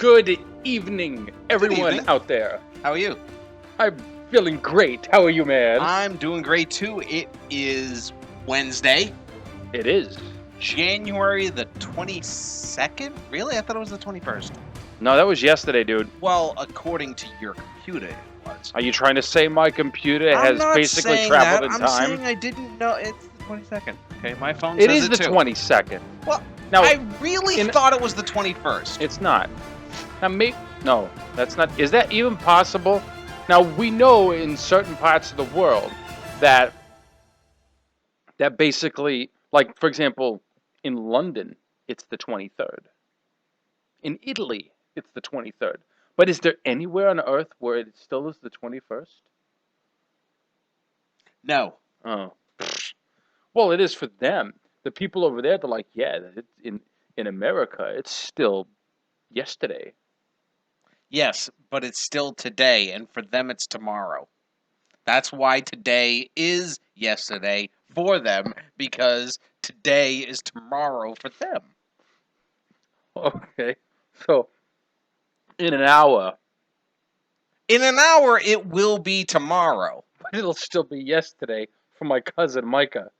Good evening, everyone evening. out there. How are you? I'm feeling great. How are you, man? I'm doing great too. It is Wednesday, It is. January the 22nd? Really? I thought it was the 21st. No, that was yesterday, dude. Well, according to your computer, it was. Are you trying to say my computer I'm has not basically saying traveled that. in I'm time? saying I didn't know it's the 22nd. Okay, my phone It says is it the too. 22nd. Well, Now, I really thought it was the 21st. it's not. Now, no, that's not. Is that even possible? Now, we know in certain parts of the world that basically, like, for example, in London, it's the 23rd. In Italy, it's the 23rd. But is there anywhere on Earth where it still is the 21st? No. Oh. Well, it is for them. The people over there, they're like, yeah, in America, it's still yesterday. Yes, but it's still today, and for them it's tomorrow. That's why today is yesterday for them, because today is tomorrow for them. Okay. So, in an hour, In an hour, it will be tomorrow. but it'll still be yesterday for my cousin Micah.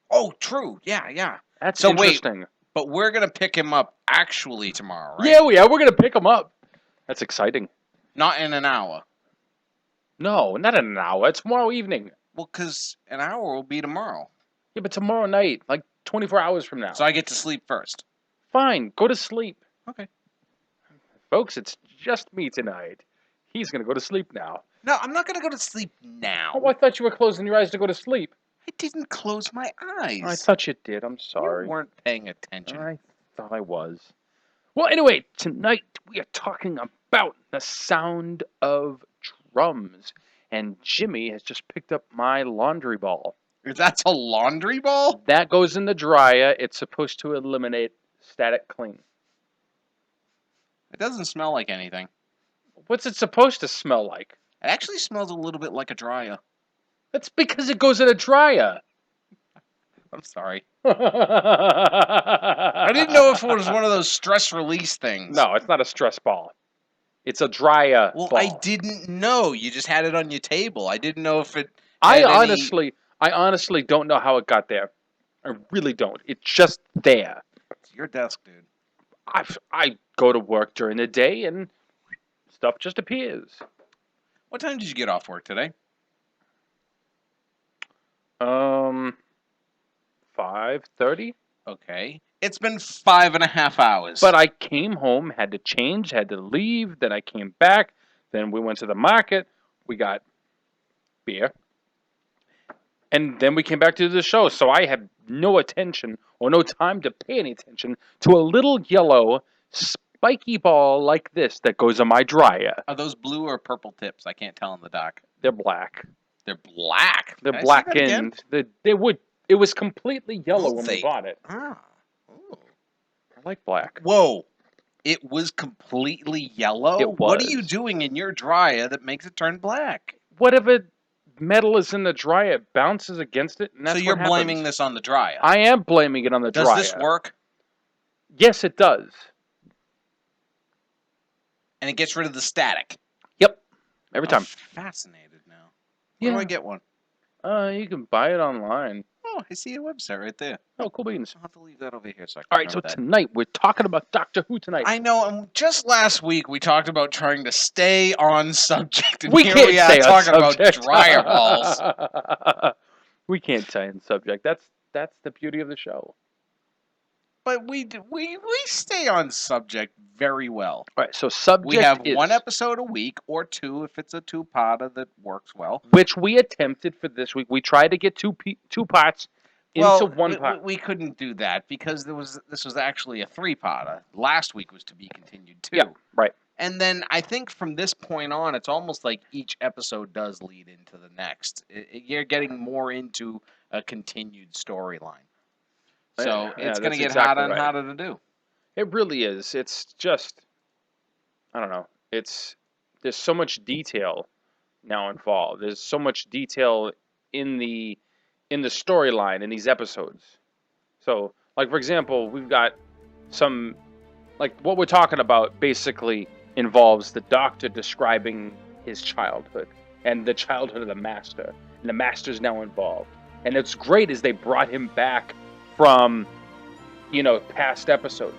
Oh, true. Yeah. That's So interesting. wait, but we're going to pick him up actually tomorrow, right? Yeah, we're going to pick him up. That's exciting. Not in an hour. No, not in an hour. It's tomorrow evening. Well, because an hour will be tomorrow. Yeah, but tomorrow night, like 24 hours from now. So I get to sleep first. Fine, go to sleep. Okay. Folks, it's just me tonight. He's going to go to sleep now. No, I'm not going to go to sleep now. Oh, I thought you were closing your eyes to go to sleep. I didn't close my eyes. I thought you did. I'm sorry. You weren't paying attention. I thought I was. Well, anyway, tonight we are talking about the sound of drums. And Jimmy has just picked up my laundry ball. That's a laundry ball? That goes in the dryer. It's supposed to eliminate static clean. It doesn't smell like anything. What's it supposed to smell like? It actually smells a little bit like a dryer. That's because it goes in a dryer. I'm sorry. I I didn't know if it was one of those stress release things. No, it's not a stress ball. It's a dryer Well, ball. I didn't know. You just had it on your table. I didn't know if it. I honestly don't know how it got there. I really don't. It's just there. It's your desk, dude. I go to work during the day and stuff just appears. What time did you get off work today? 5:30. Okay. It's been 5.5 hours. But I came home, had to change, had to leave. Then I came back. Then we went to the market. We got beer. And then we came back to the show. So I had no attention or no time to pay any attention to a little yellow spiky ball like this that goes on my dryer. Are those blue or purple tips? I can't tell in the dock. They're black. They're black. They're Can I see that blackened. again? It was completely yellow Oh, when we bought it. Ah. Ooh. I like black. Whoa. It was completely yellow? It What are was. you doing in your dryer that makes it turn black? Whatever metal is in the dryer bounces against it, and that's So you're what happens. blaming this on the dryer? I am blaming it on the Does dryer. this work? Yes, it does. And it gets rid of the static? Yep. Every time. I'm fascinated now. Where do I get one? You can buy it online. Oh, I see a website right there. Oh, cool beans. I'll have to leave that over here so I can All right, so remember that. tonight we're talking about Doctor Who tonight. I know, and just last week we talked about trying to stay on subject, and we here can't we are stay on talking about subject. dryer balls. We can't stay on subject. That's the beauty of the show. But we stay on subject very well. All right, so subject We have is, one episode a week, or two if it's a two-parter that works well. which we attempted for this week. We tried to get two parts into one part. We couldn't do that because this was actually a three-parter. Last week was to be continued too. Yeah, right. And then I think from this point on, it's almost like each episode does lead into the next. You're getting more into a continued storyline. So it's going to get harder and harder to do. It really is. It's just, I don't know. There's so much detail now involved. There's so much detail in the storyline in these episodes. So, like for example, we've got some like what we're talking about basically involves the Doctor describing his childhood and the childhood of the Master, and the Master's now involved. And what's great is they brought him back from, past episodes,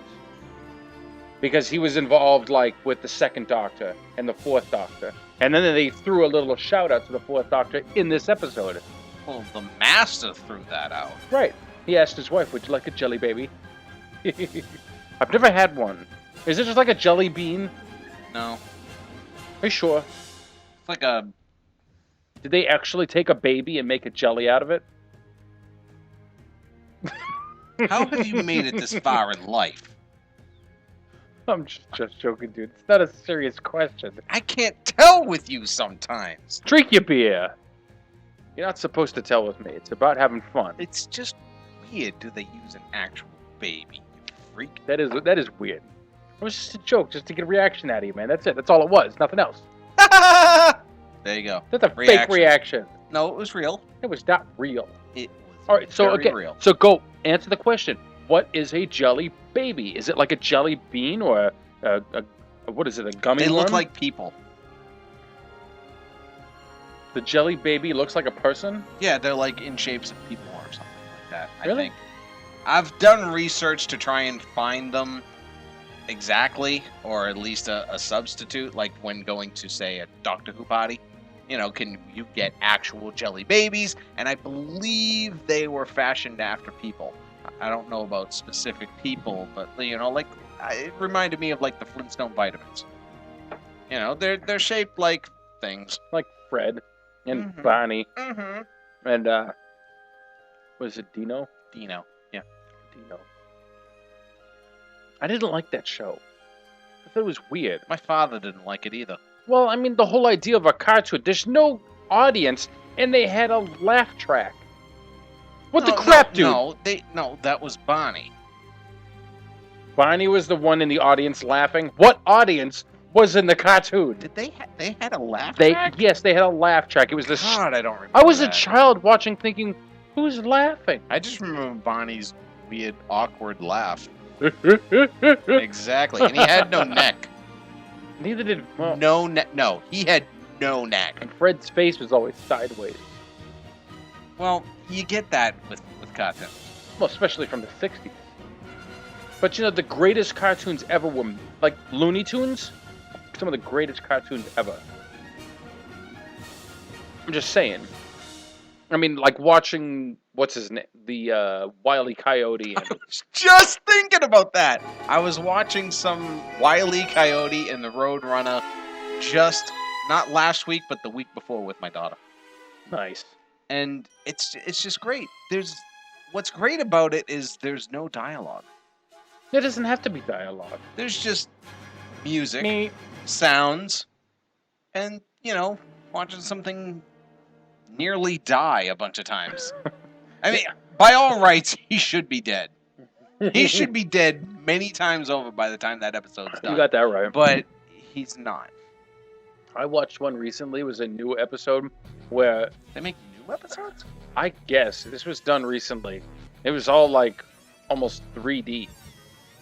because he was involved like with the second Doctor and the fourth Doctor, and then they threw a little shout out to the fourth Doctor in this episode. Well, the Master threw that out. Right. He asked his wife, "Would you like a jelly baby?" I've never had one. Is it just like a jelly bean? No. Are you sure? It's like a... Did they actually take a baby and make a jelly out of it? How have you made it this far in life? I'm just joking, dude. It's not a serious question. I can't tell with you sometimes. Drink your beer. You're not supposed to tell with me. It's about having fun. It's just weird. Do they use an actual baby? You freak. That is weird. It was just a joke, just to get a reaction out of you, man. That's it. That's all it was. Nothing else. There you go. That's a fake reaction. No, it was real. It was not real. It was all right. So very real. So go answer the question. What is a jelly baby? Is it like a jelly bean or a what is it? A gummy They worm? look like people. The jelly baby looks like a person? Yeah, they're like in shapes of people or something like that. Really? I think. I've done research to try and find them exactly, or at least a substitute, like when going to, say, a Doctor Who party. Can you get actual jelly babies? And I believe they were fashioned after people. I don't know about specific people, but like it reminded me of like the Flintstone vitamins. They're shaped like things, like Fred and Mhm. Barney Mm-hmm. and was it Dino? Dino, yeah. Dino. I didn't like that show. I thought it was weird. My father didn't like it either. Well, I mean, the whole idea of a cartoon, there's no audience, and they had a laugh track. What the crap, dude? No, that was Barney. Barney was the one in the audience laughing. What audience was in the cartoon? Did they had a laugh track? Yes, they had a laugh track. It was the. God, I don't remember. I was that. a child watching, thinking, "Who's laughing?" I just remember Barney's weird, awkward laugh. Exactly, and he had no neck. Neither did. Well, No neck. No, he had no neck. and Fred's face was always sideways. Well, you get that with cartoons. Well, especially from the '60s. But the greatest cartoons ever were like Looney Tunes. Some of the greatest cartoons ever. I'm just saying. I mean, like watching what's his name, the Wile E. Coyote. And, Just thinking about that. I was watching some Wile E. Coyote and the Roadrunner just not last week, but the week before with my daughter. nice. And it's just great. What's great about it is there's no dialogue. There doesn't have to be dialogue. There's just music, Me. sounds, and watching something nearly die a bunch of times. I mean, by all rights, he should be dead. He should be dead many times over by the time that episode's done. You got that right. But he's not. I watched one recently. It was a new episode where They make new episodes? I guess this was done recently. It was all like almost 3D.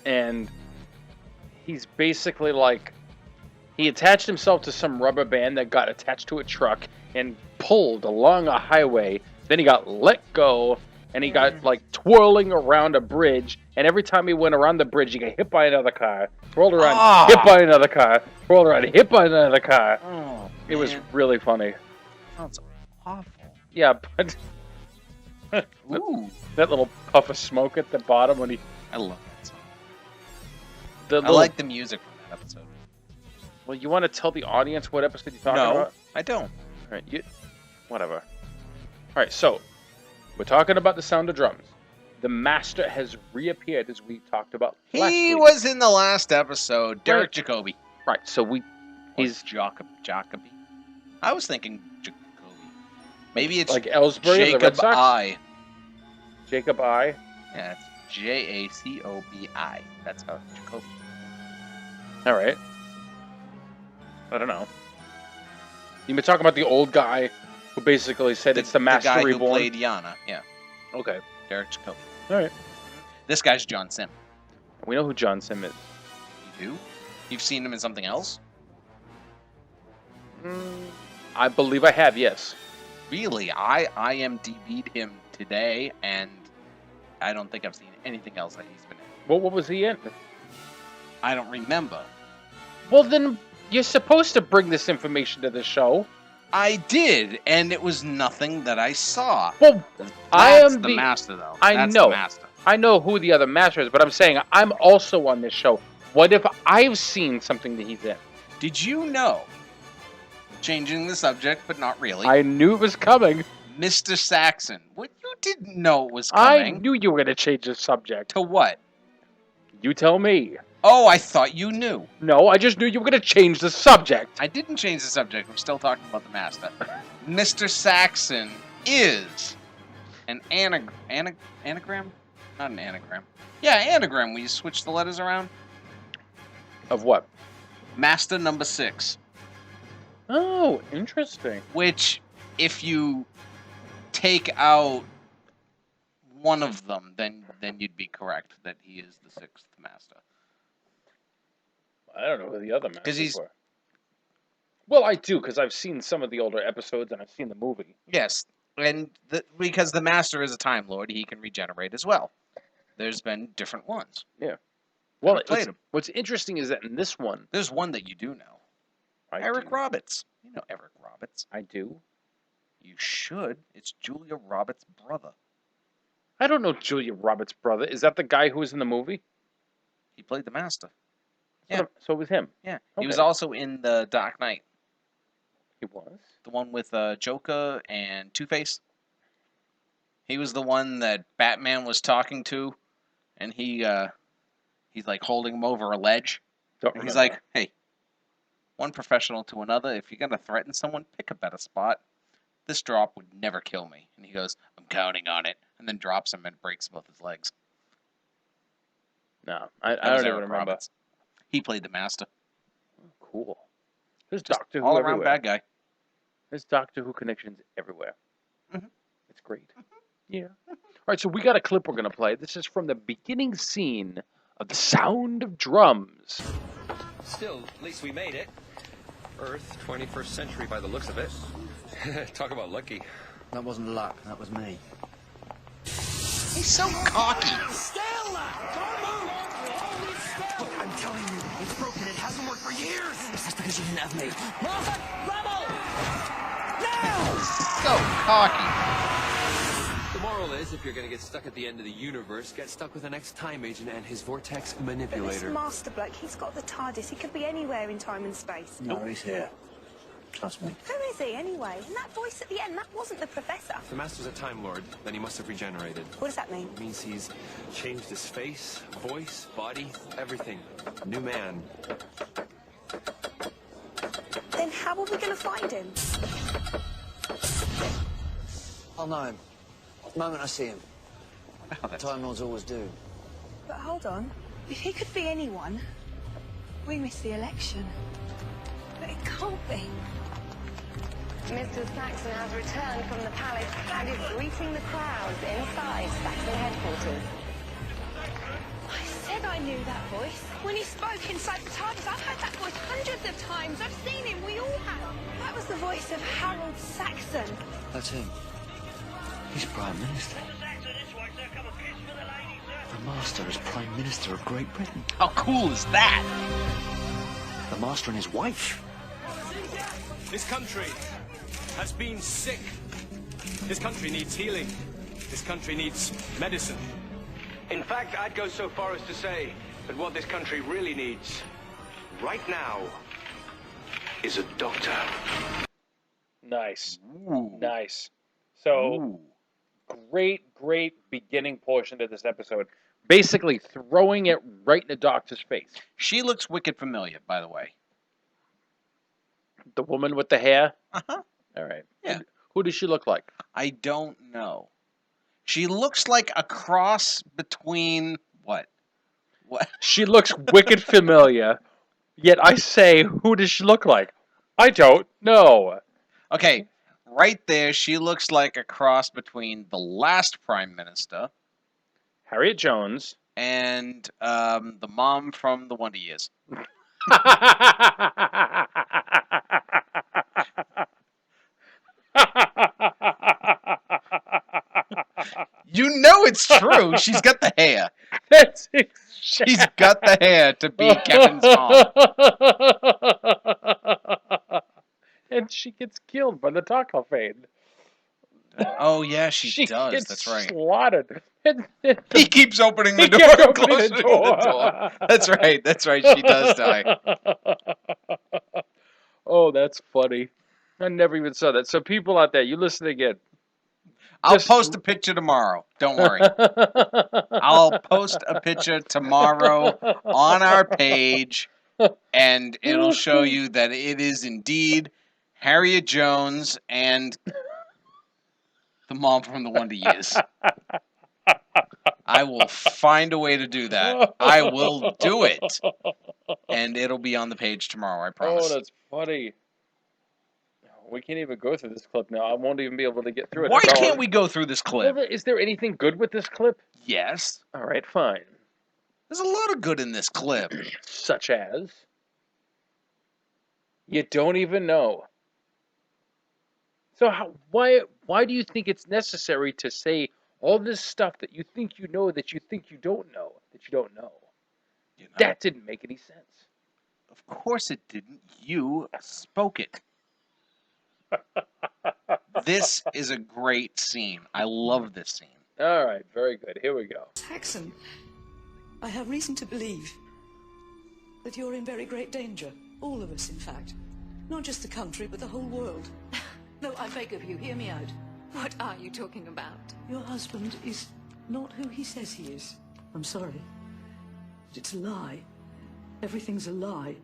And he's basically like, he attached himself to some rubber band that got attached to a truck and pulled along a highway. Then he got let go and he got like twirling around a bridge. And every time he went around the bridge, he got hit by another car, rolled around, hit by another car, rolled around, hit by another car. Oh, It was really funny. Sounds awful. Yeah, but Ooh. that little puff of smoke at the bottom when he. I love that song. The I little, like the music from that episode. Well, you want to tell the audience what episode you're talking No, about? I don't. All right, whatever. All right, so we're talking about the sound of drums. The Master has reappeared, as we talked about last He week. was in the last episode. Derek Jacobi. Right, so He's Jacobi. I was thinking Jacobi. Maybe it's like Ellsbury, the Red Jacob Sox? I. Jacob I. Yeah, it's Jacobi. That's how Jacobi. All right. I don't know. You've been talking about the old guy who basically said it's the Master guy Reborn. who played Yana. Yeah, Okay. Derek Jacobi. All right. This guy's John Sim. We know who John Sim is. You do? You've seen him in something else? I believe I have, yes. Really? I IMDb'd him today, and I don't think I've seen anything else that he's been in. Well, what was he in? I don't remember. Well, then you're supposed to bring this information to the show. I did, and it was nothing that I saw. Well, That's the master, though. That's know. the master. I know who the other master is, but I'm saying I'm also on this show. What if I've seen something that he's in? Did you know, changing the subject, but not really, I knew it was coming. Mr. Saxon. What, you didn't know it was coming? I knew you were going to change the subject. To what? You tell me. Oh, I thought you knew. No, I just knew you were going to change the subject. I didn't change the subject. We're still talking about the master. Mr. Saxon is an anagram? Not an anagram. Yeah, anagram. We switch the letters around. Of what? Master number 6. Oh, interesting. Which, if you take out one of them, then you'd be correct that he is the 6th master. I don't know who the other masters were. Well, I do, because I've seen some of the older episodes and I've seen the movie. Yes, and because the master is a Time Lord, he can regenerate as well. There's been different ones. Yeah. Well, played what's interesting is that in this one... There's one that you do know. Eric Roberts. You know Eric Roberts. I do. You should. It's Julia Roberts' brother. I don't know Julia Roberts' brother. Is that the guy who was in the movie? He played the master. Yeah. So it was him. Yeah. Okay. He was also in The Dark Knight. He was? The one with Joker and Two-Face. He was the one that Batman was talking to, and he's like holding him over a ledge. And he's like, hey, one professional to another, if you're going to threaten someone, pick a better spot. This drop would never kill me. And he goes, I'm counting on it. And then drops him and breaks both his legs. No, I don't even remember. Roberts. He played the master. Oh, cool. There's Just Doctor Who all-around everywhere. bad guy. There's Doctor Who connections everywhere. Mm-hmm. It's great. Yeah. All right, so we got a clip we're going to play. This is from the beginning scene of The Sound of Drums. Still, at least we made it. Earth, 21st century by the looks of it. Talk about lucky. That wasn't luck, that was me. He's so cocky. Still! Don't move! Look, I'm telling you, it's broken. It hasn't worked for years. That's because you didn't have me. Martha, rebel! Now! So cocky. The moral is, if you're going to get stuck at the end of the universe, get stuck with an ex-time agent and his vortex manipulator. But this master bloke, he's got the TARDIS. He could be anywhere in time and space. No, he's here. Trust me. Who is he, anyway? And that voice at the end, that wasn't the professor. If the Master's a Time Lord, then he must have regenerated. What does that mean? It means he's changed his face, voice, body, everything. New man. Then how are we going to find him? I'll know him. The moment I see him. Time Lords always do. But hold on. If he could be anyone, we missed the election. But it can't be. Mr. Saxon has returned from the palace and is greeting the crowds inside Saxon headquarters. I said I knew that voice. When he spoke inside the TARDIS, I've heard that voice hundreds of times. I've seen him. We all have. That was the voice of Harold Saxon. That's him. He's Prime Minister. The Master is Prime Minister of Great Britain. How cool is that? The Master and his wife. This country has been sick. This country needs healing. This country needs medicine. In fact, I'd go so far as to say that what this country really needs right now is a doctor. Nice. Ooh. Nice. So, great beginning portion to this episode. Basically throwing it right in the doctor's face. She looks wicked familiar, by the way. The woman with the hair? Uh-huh. All right. Yeah. Who does she look like? I don't know. She looks like a cross between what? What? She looks wicked familiar, yet I say, who does she look like? I don't know. Okay, right there, she looks like a cross between the last Prime Minister, Harriet Jones. and the mom from the Wonder Years. You know it's true. She's got the hair. That's She's got the hair to be Kevin's mom. And she gets killed by the taco fade. Oh, yeah, she does. Gets That's right. slaughtered. He keeps opening the He door kept and opening closing the the door. door. That's right. That's right. She does die. Oh, that's funny. I never even saw that. So people out there, you listen again. I'll Just- post a picture tomorrow. Don't worry. I'll post a picture tomorrow on our page, and it'll show you that it is indeed Harriet Jones and the mom from the Wonder Years. I will find a way to do that. I will do it. And it'll be on the page tomorrow, I promise. Oh, that's funny. We can't even go through this clip now. I won't even be able to get through it. Why It's all- can't we go through this clip? Well, is there anything good with this clip? Yes. All right, fine. There's a lot of good in this clip. Such as? You don't even know. So why do you think it's necessary to say all this stuff that you think you know that you think you don't know that you don't know? You know, That didn't make any sense. of course it didn't. You spoke it. This is a great scene. I love this scene. All right, very good. Here we go. Saxon, I have reason to believe that you're in very great danger. All of us, in fact. Not just the country, but the whole world. No, I beg of you, hear me out. What are you talking about? Your husband is not who he says he is. I'm sorry. But it's a lie. Everything's a lie.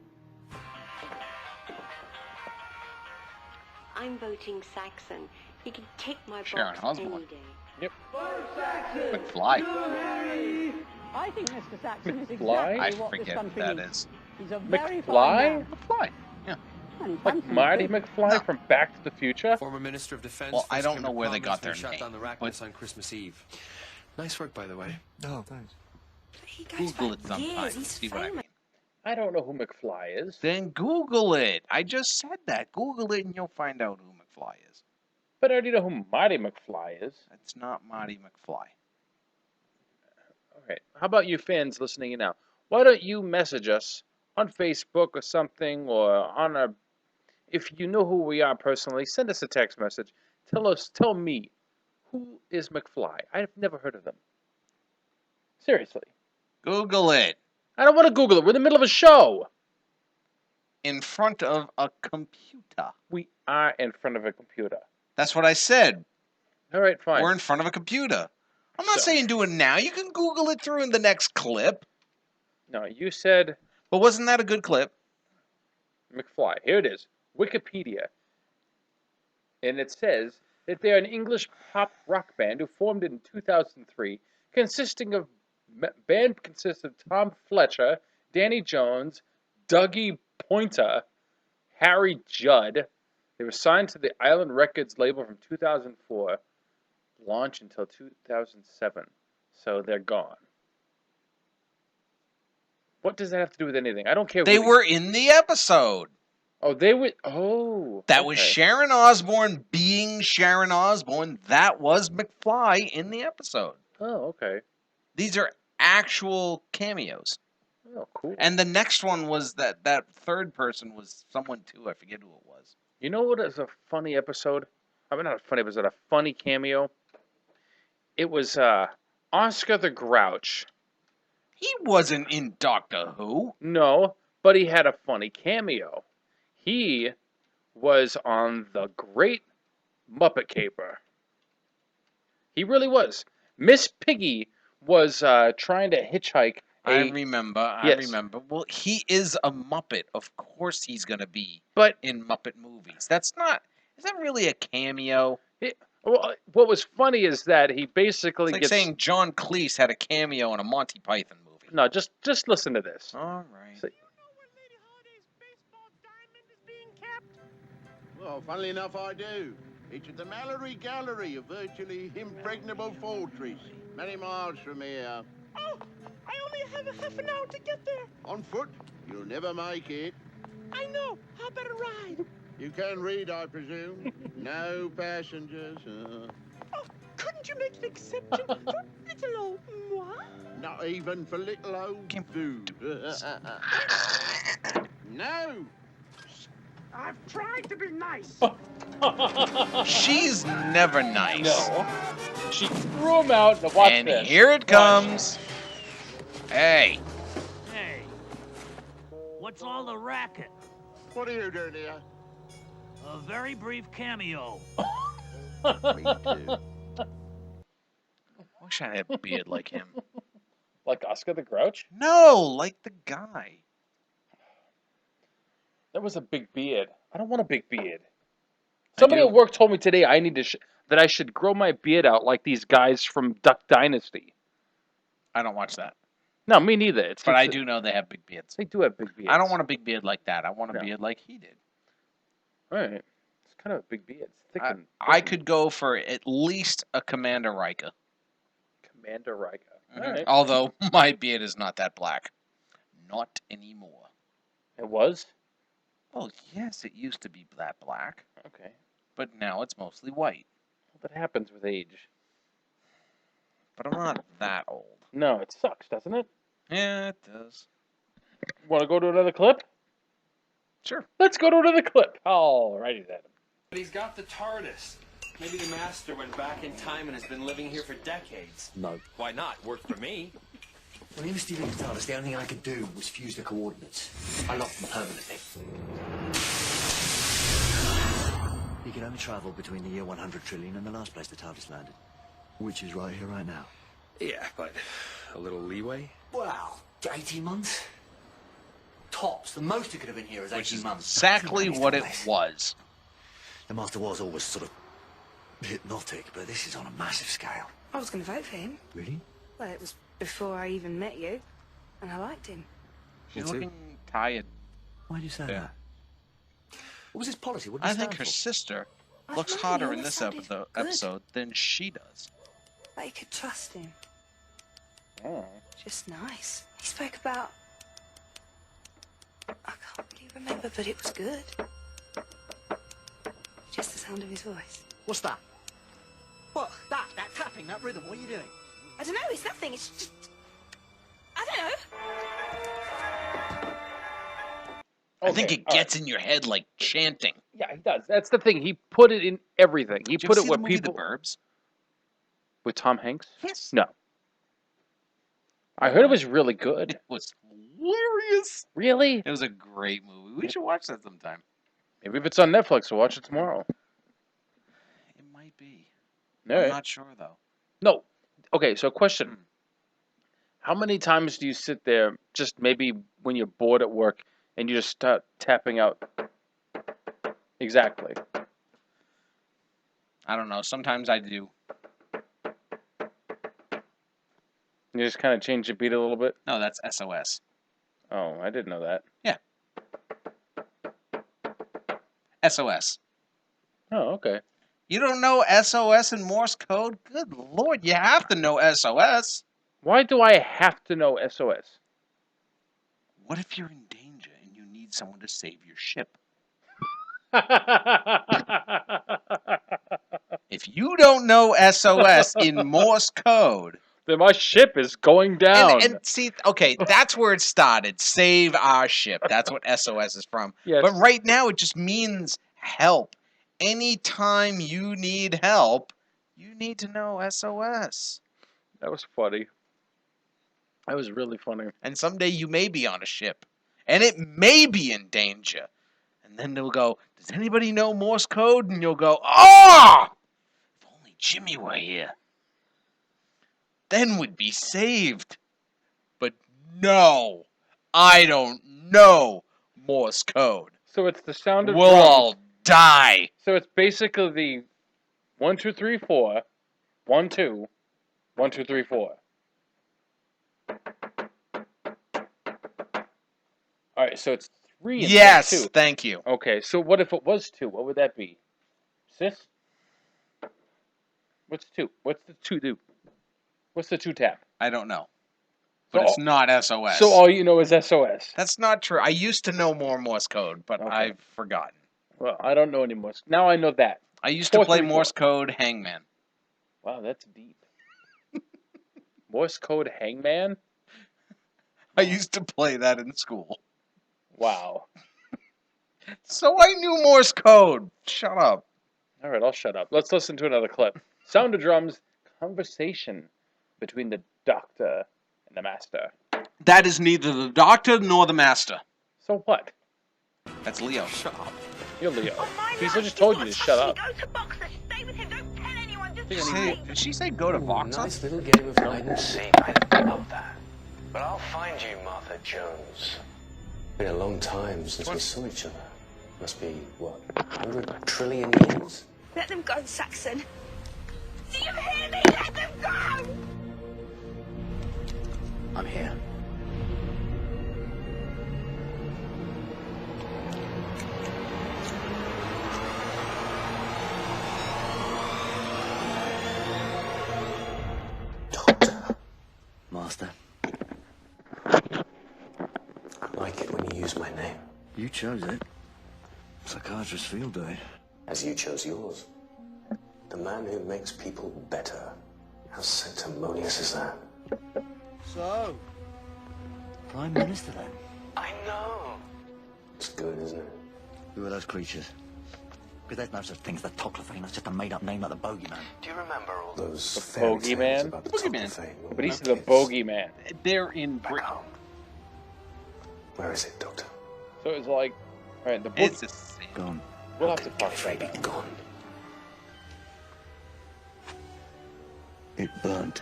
I'm voting Saxon. He can take my Sharon box Osbourne. any day. Yep. McFly. I think Mr. Saxon is McFly? exactly I what this forget country who that needs. is. He's a very McFly? fine man. McFly. Yeah. And he's Like done some Marty good. McFly No. from Back to the Future? Former Minister of Defense. Well, I first don't came know to where they got prominence when their he shot name, down the Arachnids on Christmas Eve. Nice work, by the way. Oh, thanks. He goes Google it back years. sometime. He's See what I famous. mean. I don't know who McFly is. Then Google it. I just said that. Google it and you'll find out who McFly is. But I already know who Marty McFly is. That's not Marty McFly. All right. How about you fans listening in now? Why don't you message us on Facebook or something, or on a... If you know who we are personally, send us a text message. Tell me, who is McFly? I've never heard of them. Seriously. Google it. I don't want to Google it. We're in the middle of a show. In front of a computer. We are in front of a computer. That's what I said. All right, fine. We're in front of a computer. I'm not So- saying do it now. You can Google it through in the next clip. No, you said But wasn't that a good clip? McFly. Here it is. Wikipedia. And it says that they're an English pop rock band who formed in 2003, band consists of Tom Fletcher, Danny Jones, Dougie Pointer, Harry Judd. They were signed to the Island Records label from 2004, launched until 2007. So they're gone. What does that have to do with anything? I don't care. They who were in the episode. Oh, they were. Oh, That was okay. Sharon Osbourne being Sharon Osbourne. That was McFly in the episode. Oh, okay. These are actual cameos. Oh, cool. And the next one was that third person was someone too. I forget who it was. You know what is a funny episode? I mean, not a funny episode, a funny cameo. It was Oscar the Grouch. He wasn't in Doctor Who. No, but he had a funny cameo. He was on the Great Muppet Caper. He really was. Miss Piggy was trying to hitchhike. I remember. Yes. Well, he is a Muppet. Of course he's going to be But in Muppet movies. Is that really a cameo? well, what was funny is that he basically It's like gets... saying John Cleese had a cameo in a Monty Python movie. No, just listen to this. All right. So- Well, funnily enough, I do. It's at the Mallory Gallery, a virtually impregnable fortress, many miles from here. Oh, I only have a half an hour to get there. On foot? You'll never make it. I know. How about a ride? You can read, I presume. No passengers. Oh, couldn't you make an exception for little old moi? Not even for little old food. No. I've tried to be nice. She's never nice. No. She threw him out. Now watch And this. here it Watch. comes. Hey. Hey, what's all the racket? What are you doing here? A very brief cameo. Me too. Wish I had a beard like him. Like Oscar the Grouch? No, like the guy. That was a big beard. I don't want a big beard. Somebody at work told me today I need to that I should grow my beard out like these guys from Duck Dynasty. I don't watch that. No, me neither. But I do know they have big beards. They do have big beards. I don't want a big beard like that. I want a No. beard like he did. All right. It's kind of a big beard. It's thick and I could go for at least a Commander Riker. Commander Riker. Mhm. All right. Although my beard is not that black. Not anymore. It was? Oh, yes, it used to be that black. Okay. But now it's mostly white. Well, that happens with age. But I'm not that old. No, it sucks, doesn't it? Yeah, it does. Want to go to another clip? Sure. Let's go to another clip. Alrighty then. But he's got the TARDIS. Maybe the Master went back in time and has been living here for decades. No. Why not? Worked for me. When he was stealing the TARDIS, the only thing I could do was fuse the coordinates. I locked them permanently. He can only travel between the year 100 trillion and the last place the TARDIS landed, which is right here, right now. Yeah, but a little leeway? Well, 18 months? Tops. The most it could have been here is 18 months. Exactly what it was. The Master was always sort of hypnotic, but this is on a massive scale. I was going to vote for him. Really? Well, it was before I even met you, and I liked him. She's looking tired. Why do you say that? What was his policy? What did I he think stand her for? sister I looks don't know, hotter he in always this sounded good. episode than she does. Like you could trust him. Oh. Just nice. He spoke about... I can't really remember, but it was good. Just the sound of his voice. What's that? What? That clapping, that rhythm, what are you doing? I don't know, it's nothing, it's just... I don't know. I think Okay, it all gets in your head like chanting. Yeah, he does. That's the thing. He put it in everything. He Did you put ever it see where the movie people... The Burbs? With Tom Hanks? Yes. No. I heard it was really good. It was hilarious. Really? It was a great movie. We should watch that sometime. Maybe if it's on Netflix, we'll watch it tomorrow. It might be. All I'm right. not sure, though. No. Okay, so question. How many times do you sit there, just maybe when you're bored at work, and you just start tapping out? Exactly. I don't know. Sometimes I do. You just kind of change the beat a little bit? No, that's SOS. Oh, I didn't know that. Yeah. SOS. Oh, okay. You don't know SOS in Morse code? Good Lord, you have to know SOS. Why do I have to know SOS? What if you're in danger and you need someone to save your ship? If you don't know SOS in Morse code... Then my ship is going down. And see, okay, that's where it started. Save our ship. That's what SOS is from. Yes. But right now, it just means help. Anytime you need help, you need to know SOS. That was funny. That was really funny. And someday you may be on a ship. And it may be in danger. And then they'll go, does anybody know Morse code? And you'll go, ah! If only Jimmy were here. Then we'd be saved. But no, I don't know Morse code. So it's the sound of We'll drums. all die. So it's basically the 1, 2, 3, 4, 1, 2, 1, 2, 3, 4. All right, so it's 3 and Yes, 2. thank you. Okay, so what if it was 2? What would that be? Sis? What's 2? What's the 2 do? What's the 2 tap? I don't know. but it's not SOS. So all you know is SOS. That's not true. I used to know more Morse code, but I've forgotten. Well, I don't know any Morse. Now I know that. I used to play Morse code Hangman. Wow, that's deep. Morse code Hangman? I used to play that in school. Wow. So I knew Morse code. Shut up. All right, I'll shut up. Let's listen to another clip. Sound of Drums, conversation between the Doctor and the Master. That is neither the Doctor nor the Master. So what? That's Leo. Shut up. You're Leo. Cecil just told you to shut up. Did she say go to Vox? Nice little game of hide and seek. I love that. But I'll find you, Martha Jones. Been a long time since we saw each other. Must be, what, 100 trillion years? Let them go, Saxon. Do you hear me? Let them go! I'm here. Doctor. Master. I like it when you use my name. You chose it. Psychiatrist field day. As you chose yours. The man who makes people better. How sanctimonious is that? So, Prime Minister then? I know. It's good, isn't it? Who are those creatures? Because there's no such thing as the Toclophane. That's just a made-up name like the Bogeyman. Do you remember all those The fairy tales Bogeyman? about the Bogeyman. Toclophane? But he's the Bogeyman. They're in Back Britain. home. Where is it, Doctor? So it's like, all right, the book. It's the same. Gone. We'll have to talk Gallifrey about be that. gone. It burnt.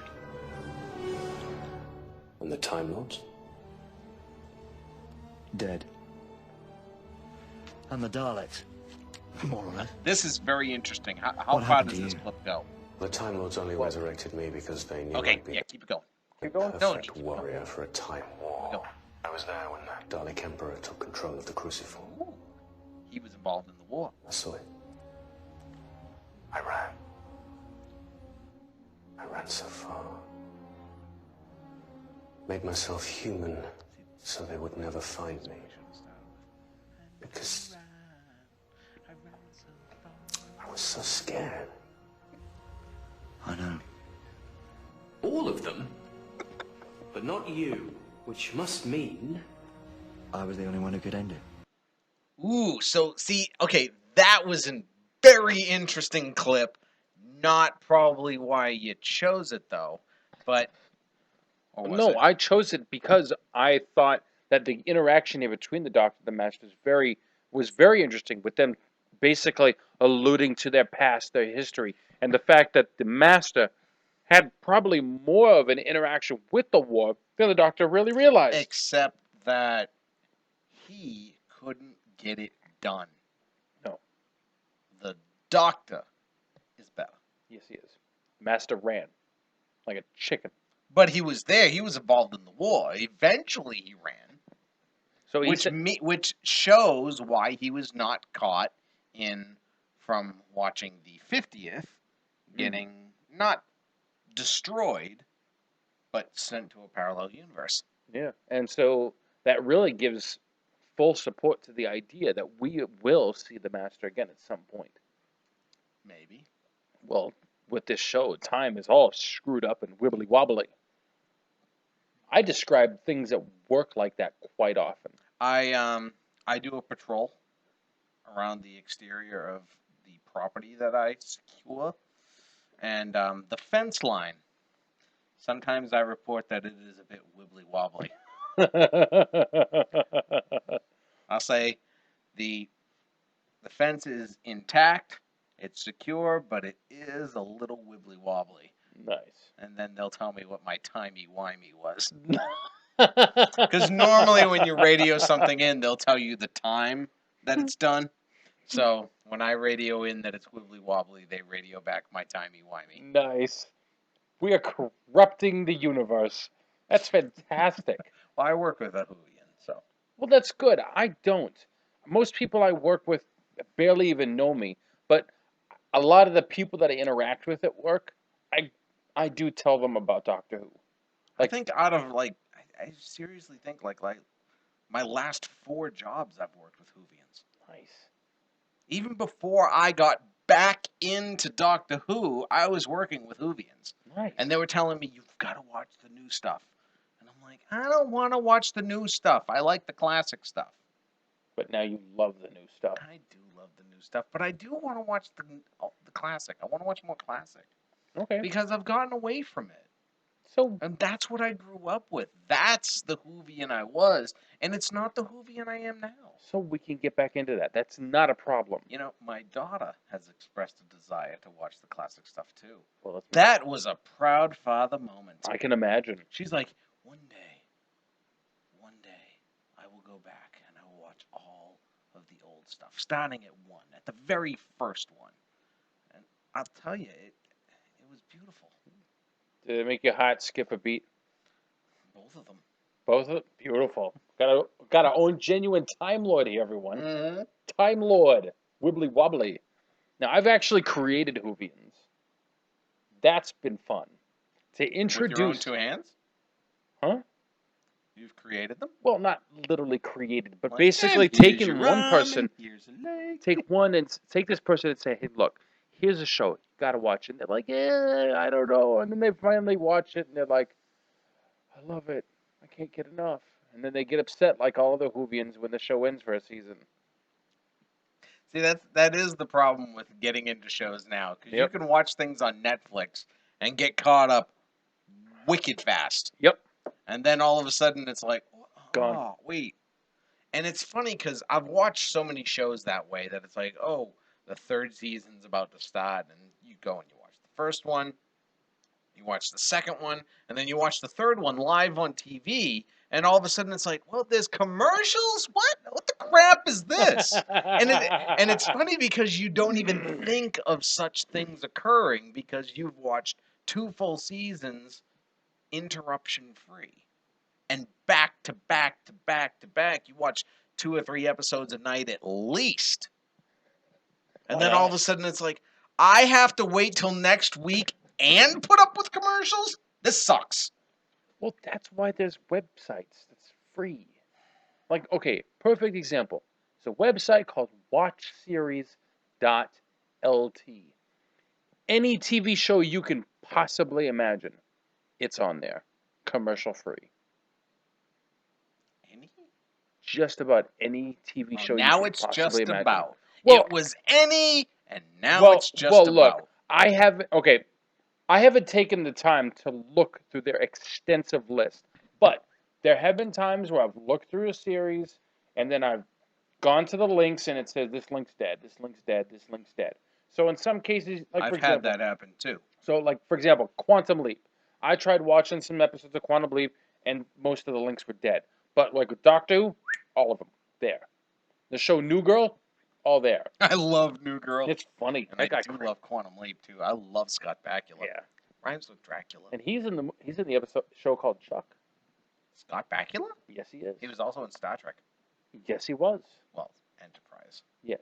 And the Time Lords? Dead. And the Daleks. More or less. This is very interesting. How What far happened does to this you? clip go? The Time Lords only resurrected me because they knew Okay, I'd be yeah, keep it going. Keep the going. perfect keep warrior for a time war. Go. I was there when the Dalek Emperor took control of the Cruciform. He was involved in the war. I saw it. I ran. I ran so far. Made myself human so they would never find me. Because I was so scared. I know. All of them? But not you, which must mean... I was the only one who could end it. Ooh, so see, okay, that was a very interesting clip. Not probably why you chose it though, but or was No, it? I chose it because I thought that the interaction here between the Doctor and the Master was very interesting, with them basically alluding to their past, their history, and the fact that the Master had probably more of an interaction with the war than the Doctor really realized. Except that he couldn't get it done. No. The Doctor is better. Yes, he is. Master ran like a chicken. But he was there. He was involved in the war. Eventually, he ran. So he Which shows why he was not caught in from watching the 50th, getting not destroyed, but sent to a parallel universe. Yeah, and so that really gives full support to the idea that we will see the Master again at some point. Maybe. Well, with this show, time is all screwed up and wibbly wobbly. I describe things that work like that quite often. I do a patrol around the exterior of the property that I secure, and the fence line. Sometimes I report that it is a bit wibbly wobbly. I'll say the fence is intact, it's secure, but it is a little wibbly wobbly. Nice. And then they'll tell me what my timey-wimey was. Because normally when you radio something in, they'll tell you the time that it's done. So when I radio in that it's wibbly wobbly, they radio back my timey-wimey. Nice. We are corrupting the universe. That's fantastic. Well, I work with a Whovian, so. Well, that's good. I don't. Most people I work with barely even know me, but a lot of the people that I interact with at work, I do tell them about Doctor Who. I think out of I I seriously think like my last 4 jobs I've worked with Whovians. Nice. Even before I got back into Doctor Who, I was working with Whovians. Nice. And they were telling me, you've got to watch the new stuff. And I'm like, I don't want to watch the new stuff. I like the classic stuff. But now you love the new stuff. I do love the new stuff, but I do want to watch the classic. I want to watch more classic. Okay. Because I've gotten away from it. So, and that's what I grew up with. That's the Whovian I was, and it's not the Whovian I am now. So we can get back into that. That's not a problem. You know, my daughter has expressed a desire to watch the classic stuff too. Well, that was a proud father moment. I can imagine. She's like, one day, I will go back and I will watch all of the old stuff, starting at 1, at the very first one. And I'll tell you, it was beautiful. Did it make your heart skip a beat? Both of them. Both of them? Beautiful. Got our own genuine Time Lord here, everyone. Mm-hmm. Time Lord. Wibbly wobbly. Now, I've actually created Whovians. That's been fun. To introduce... With your own 2 hands? Huh? You've created them? Well, not literally created, but Like, basically here's taking your one rum, person, here's a leg. take this person and say, hey, look, here's a show. You got to watch it. And they're like, yeah, I don't know. And then they finally watch it, and they're like, I love it. I can't get enough. And then they get upset like all other Whovians when the show ends for a season. See, that is the problem with getting into shows now, because you can watch things on Netflix and get caught up wicked fast. Yep. And then all of a sudden it's like, gone. Oh, wait. And it's funny because I've watched so many shows that way that it's like, oh, the 3rd season's about to start, and you go and you watch the first one, you watch the second one, and then you watch the 3rd one live on TV, and all of a sudden it's like, well, there's commercials? What the crap is this? and it's funny because you don't even think of such things occurring because you've watched 2 full seasons interruption free. And back to back to back to back, you watch 2 or 3 episodes a night at least. And then all of a sudden it's like, I have to wait till next week and put up with commercials? This sucks. Well, that's why there's websites that's free. Like, okay, perfect example. It's a website called WatchSeries.lt. Any TV show you can possibly imagine, it's on there, commercial free. Any? Just about any TV show now you can it's possibly just imagine. about. Well, it was any, and now it's just about. Look, I haven't taken the time to look through their extensive list, but there have been times where I've looked through a series and then I've gone to the links and it says this link's dead, this link's dead, this link's dead. So in some cases, like I've for example, had that happen too. So like for example, Quantum Leap. I tried watching some episodes of Quantum Leap and most of the links were dead. But like with Doctor Who, all of them there. The show New Girl, all there. I love New Girl. It's funny. And I do love Quantum Leap too. I love Scott Bakula. Yeah. Rhymes with Dracula. And he's in the episode show called Chuck. Scott Bakula? Yes, he is. He was also in Star Trek. Yes, he was. Well, Enterprise. Yes.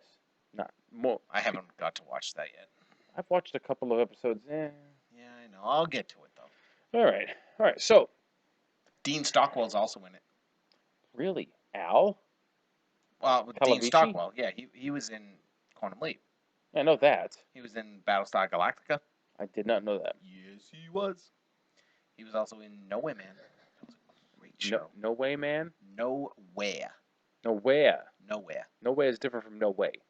Not more. I haven't got to watch that yet. I've watched a couple of episodes. Yeah, I know. I'll get to it though. All right. So, Dean Stockwell's also in it. Really, Al? Well, with Dean Stockwell, yeah, he was in Quantum Leap. I know that. He was in Battlestar Galactica. I did not know that. Yes, he was. He was also in No Way Man. That was a great show. No Way Man? Nowhere. Nowhere. Nowhere. Nowhere is different from No Way.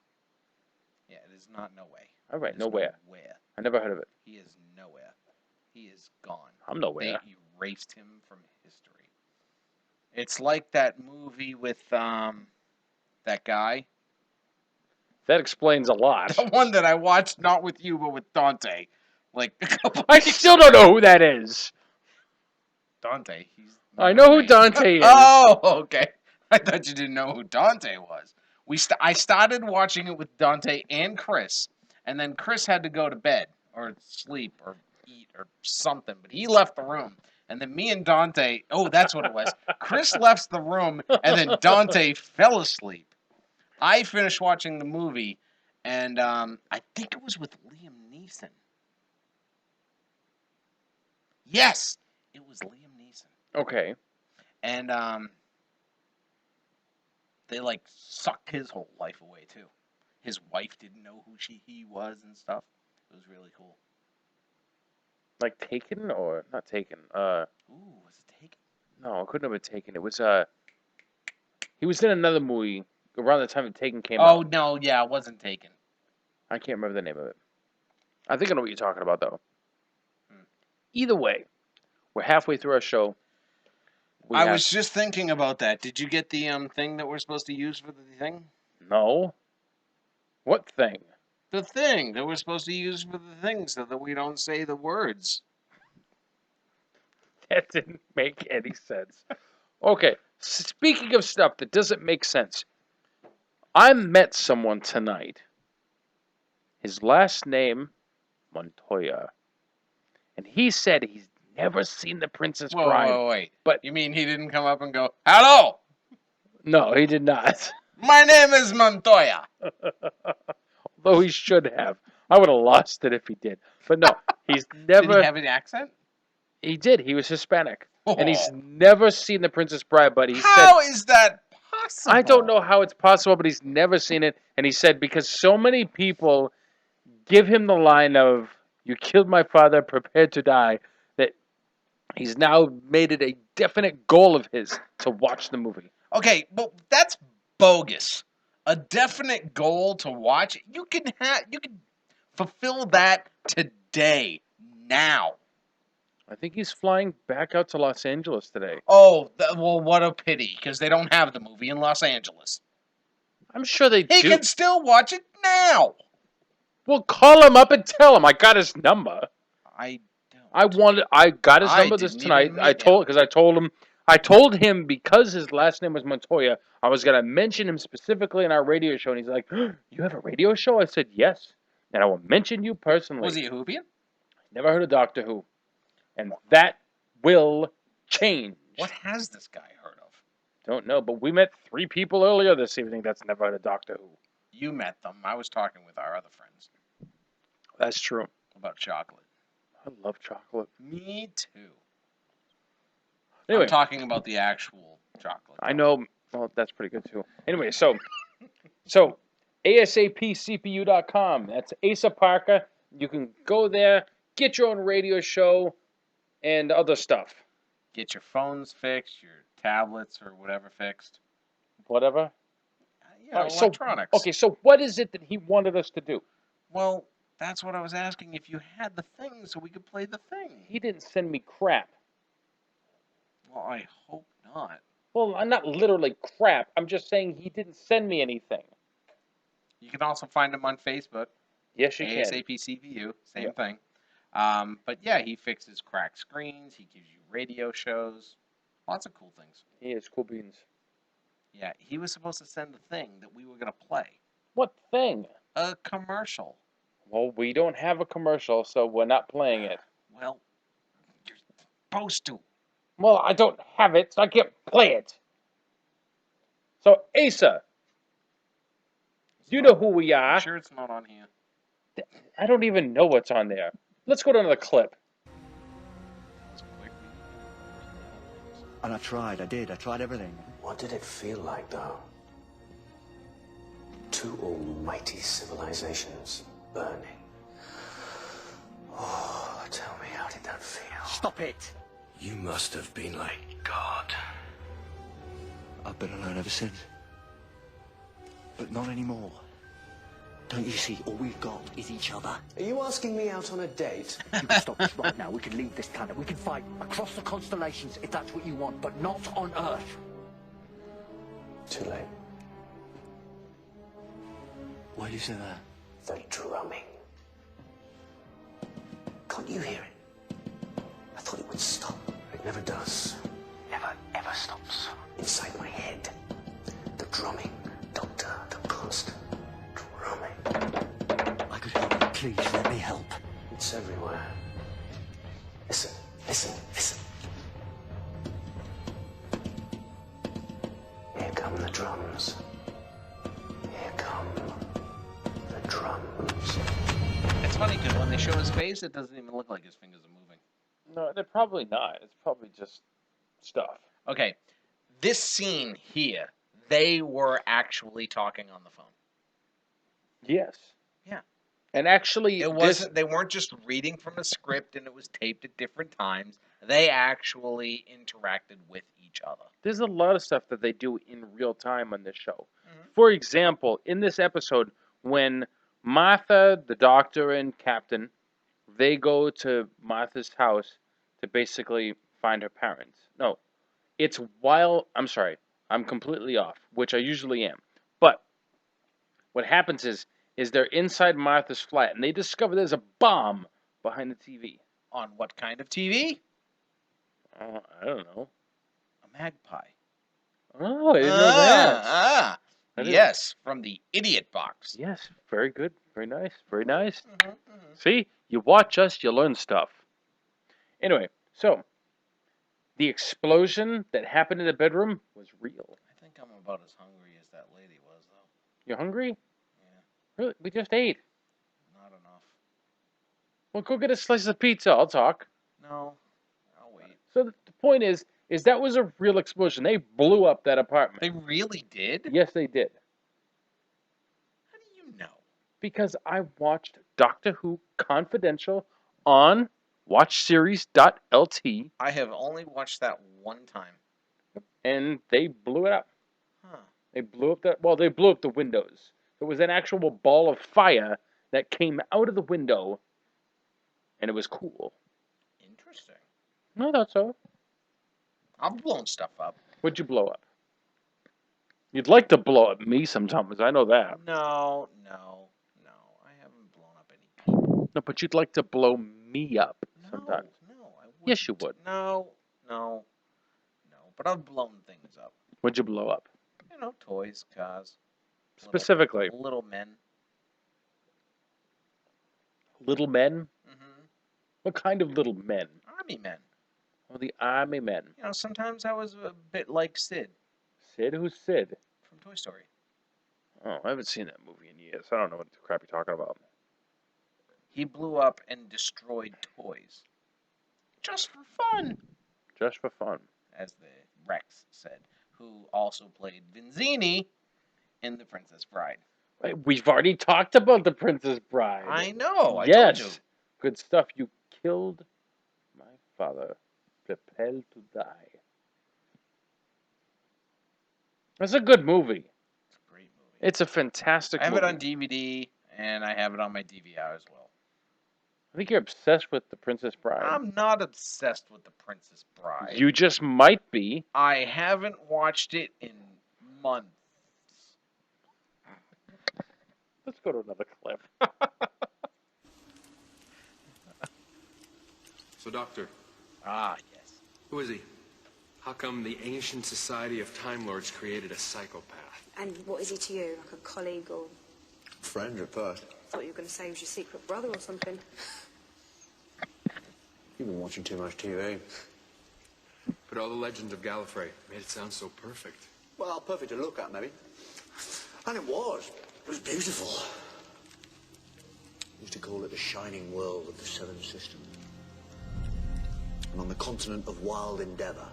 Yeah, it is not No Way. All right, It is Nowhere. Nowhere. I never heard of it. He is nowhere. He is gone. I'm nowhere. They erased him from history. It's like that movie with that guy. That explains a lot. The one that I watched, not with you, but with Dante. Like a couple. I still don't know who that is. Dante. I know who Dante is. Oh, okay. I thought you didn't know who Dante was. I started watching it with Dante and Chris, and then Chris had to go to bed or sleep or eat or something, but he left the room. And then me and Dante, that's what it was. Chris left the room, and then Dante fell asleep. I finished watching the movie, and I think it was with Liam Neeson. Yes, it was Liam Neeson. Okay. And they like sucked his whole life away too. His wife didn't know who he was and stuff. It was really cool. Like Taken or not Taken? Ooh, was it Taken? No, it couldn't have been Taken. It was he was in another movie around the time that Taken came out. Oh no, yeah, it wasn't Taken. I can't remember the name of it. I think I know what you're talking about though. Either way, we're halfway through our show. I was just thinking about that. Did you get the thing that we're supposed to use for the thing? No. What thing? The thing that we're supposed to use for the thing so that we don't say the words. That didn't make any sense. Okay, speaking of stuff that doesn't make sense, I met someone tonight. His last name, Montoya. And he said he's never seen The Princess Bride. Wait. But you mean he didn't come up and go, "Hello"? No, he did not. My name is Montoya. Although he should have. I would have lost it if he did. But no, he's never... Did he have an accent? He did. He was Hispanic. Oh. And he's never seen The Princess Bride, but he said... How is that possible? I don't know how it's possible, but he's never seen it. And he said because so many people give him the line of, "You killed my father, prepare to die," that he's now made it a definite goal of his to watch the movie. Okay, but that's bogus. A definite goal to watch. You can fulfill that today, now. I think he's flying back out to Los Angeles today. Oh, well, what a pity, because they don't have the movie in Los Angeles. I'm sure they do. He can still watch it now. Well, call him up and tell him. I got his number. I got his number this tonight. I told him because his last name was Montoya, I was gonna mention him specifically in our radio show, and he's like, "You have a radio show?" I said, "Yes, and I will mention you personally." Was he a Whovian? Never heard of Doctor Who, and that will change. What has this guy heard of? Don't know, but we met 3 people earlier this evening that's never heard of Doctor Who. You met them. I was talking with our other friends. That's true. About chocolate. I love chocolate. Me too. Anyway, I'm talking about the actual chocolate. I know. Well, that's pretty good too. Anyway, so ASAPCPU.com. That's Asa Parker. You can go there, get your own radio show, and other stuff. Get your phones fixed, your tablets or whatever fixed. Whatever. Yeah, electronics. So what is it that he wanted us to do? Well, that's what I was asking. If you had the thing, so we could play the thing. He didn't send me crap. Well, I hope not. Well, I'm not literally crap. I'm just saying he didn't send me anything. You can also find him on Facebook. Yes, you can. ASAPCPU, same thing. But yeah, he fixes cracked screens. He gives you radio shows. Lots of cool things. He is cool beans. Yeah, he was supposed to send the thing that we were going to play. What thing? A commercial. Well, we don't have a commercial, so we're not playing it. Well, you're supposed to. Well, I don't have it, so I can't play it. So, Asa, you know who we are. I'm sure it's not on here. I don't even know what's on there. Let's go to another clip. And I tried everything. What did it feel like, though? 2 almighty civilizations burning. Oh, tell me, how did that feel? Stop it! You must have been like God. I've been alone ever since. But not anymore. Don't you see, all we've got is each other. Are you asking me out on a date? You can stop this right now. We can leave this planet. We can fight across the constellations if that's what you want, but not on Earth. Too late. Why do you say that? The drumming. Can't you hear it? I thought it would stop. It never does. Never, ever stops. Inside my head. The drumming. Doctor, the constant drumming. I could help you. Please, let me help. It's everywhere. Listen, listen, listen. Here come the drums. Here come the drums. It's funny because when they show his face, it doesn't even look like his fingers are moving. No, they're probably not. It's probably just stuff. Okay, this scene here, they were actually talking on the phone. Yes. Yeah. And actually, It wasn't. They weren't just reading from a script and it was taped at different times. They actually interacted with each other. There's a lot of stuff that they do in real time on this show. For example, in this episode, when Martha, the doctor, and Captain, they go to Martha's house to basically find her parents. No, it's while I'm sorry, I'm completely off, which I usually am. But what happens is they're inside Martha's flat and they discover there's a bomb behind the TV. On what kind of TV? I don't know. A magpie. Oh, I didn't know that. Yes, from the Idiot Box. Yes, very good. Very nice. Very nice. See, you watch us, you learn stuff. Anyway, so the explosion that happened in the bedroom was real. I think I'm about as hungry as that lady was, though. You hungry? Yeah. Really? We just ate. Not enough. Well, go get a slice of pizza. I'll talk. No, I'll wait. So the point is that was a real explosion. They blew up that apartment. They really did? Yes, they did. How do you know? Because I watched Doctor Who Confidential on watchseries.lt. I have only watched that one time. And they blew it up. Huh. They blew up they blew up the windows. It was an actual ball of fire that came out of the window, and it was cool. Interesting. I thought so. I've blown stuff up. What'd you blow up? You'd like to blow up me sometimes, I know that. No. I haven't blown up any people. No, but you'd like to blow me up sometimes. No, I wouldn't. Yes, you would. No. But I've blown things up. What'd you blow up? You know, toys, cars. Specifically. Little men. Little men? Mm-hmm. What kind of little men? Army men. Oh, the army men. You know, sometimes I was a bit like Sid. Sid? Who's Sid? From Toy Story. Oh, I haven't seen that movie in years. I don't know what the crap you're talking about. He blew up and destroyed toys. Just for fun. Just for fun. As the Rex said, who also played Vinzini in The Princess Bride. Wait, we've already talked about The Princess Bride. I know. Yes. I told you. Good stuff. You killed my father. Prepare to die. It's a good movie. It's a great movie. It's a fantastic movie. I have it on DVD, and I have it on my DVR as well. I think you're obsessed with The Princess Bride. I'm not obsessed with The Princess Bride. You just might be. I haven't watched it in months. Let's go to another clip. So, Doctor. Ah, yes. Who is he? How come the ancient society of Time Lords created a psychopath? And what is he to you? Like a colleague or... Friend at first. Thought you were going to say he was your secret brother or something. You've been watching too much TV. But all the legends of Gallifrey made it sound so perfect. Well, perfect to look at, maybe. And it was. It was beautiful. I used to call it the shining world of the Seven Systems. And on the continent of wild endeavour,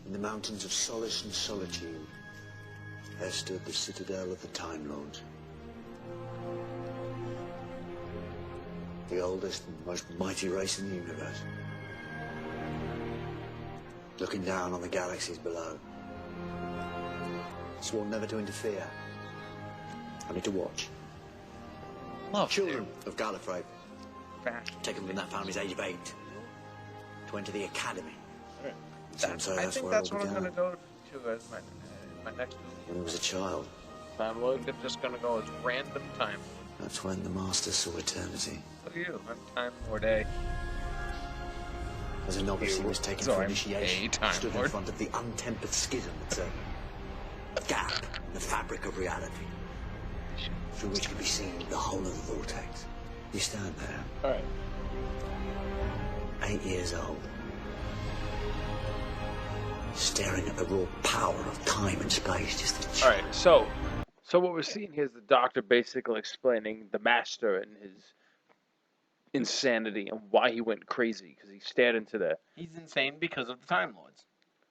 in the mountains of solace and solitude, there stood the citadel of the Time Lords. The oldest and most mighty race in the universe. Looking down on the galaxies below. Sworn never to interfere. Only to watch. Love children of Gallifrey. Taken from that family's age of 8 to enter the academy. I think that's what I'm going to go to as my next movie. When he was a child. Time Lord, I'm just going to go as random Time Lord. That's when the Master saw eternity. Look at you, I'm Time Lord A. As a novice, he was taken So for I'm initiation. a Time Stood Lord. in front of the untempered schism that's a gap in the fabric of reality, through which can be seen the whole of the vortex. You stand there. All right. 8 years old. Staring at the raw power of time and space. Just All right, so what we're seeing here is the Doctor basically explaining the Master and his insanity and why he went crazy because he stared into the... He's insane because of the Time Lords.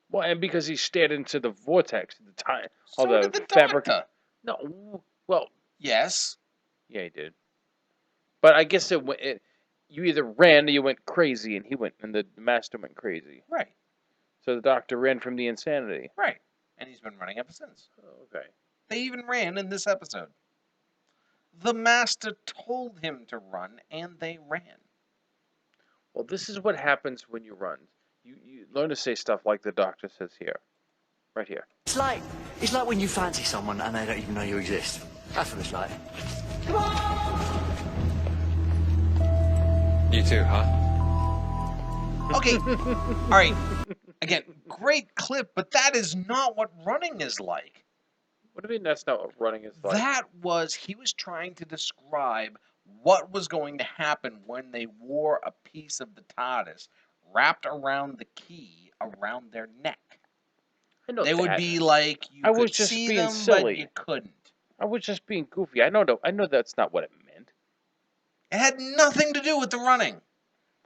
Well, and because he stared into the vortex at the time, So all did the fabric. doctor. No, well, Yes. yeah, he did. But I guess you either ran or you went crazy, and the master went crazy. Right. So the doctor ran from the insanity. Right. And he's been running ever since. Oh, okay. They even ran in this episode. The master told him to run, and they ran. Well, this is what happens when you run. You learn to say stuff like the doctor says here. Right here. It's like when you fancy someone and they don't even know you exist. That's what it's like. Come on! You too, huh? Okay. All right. Again, great clip, but that is not what running is like. What do you mean that's not what running is like? He was trying to describe what was going to happen when they wore a piece of the TARDIS wrapped around the key around their neck. I know they would that. be like, you I could was just see being them, silly. but you couldn't. I was just being goofy. I know that's not what it meant. It had nothing to do with the running.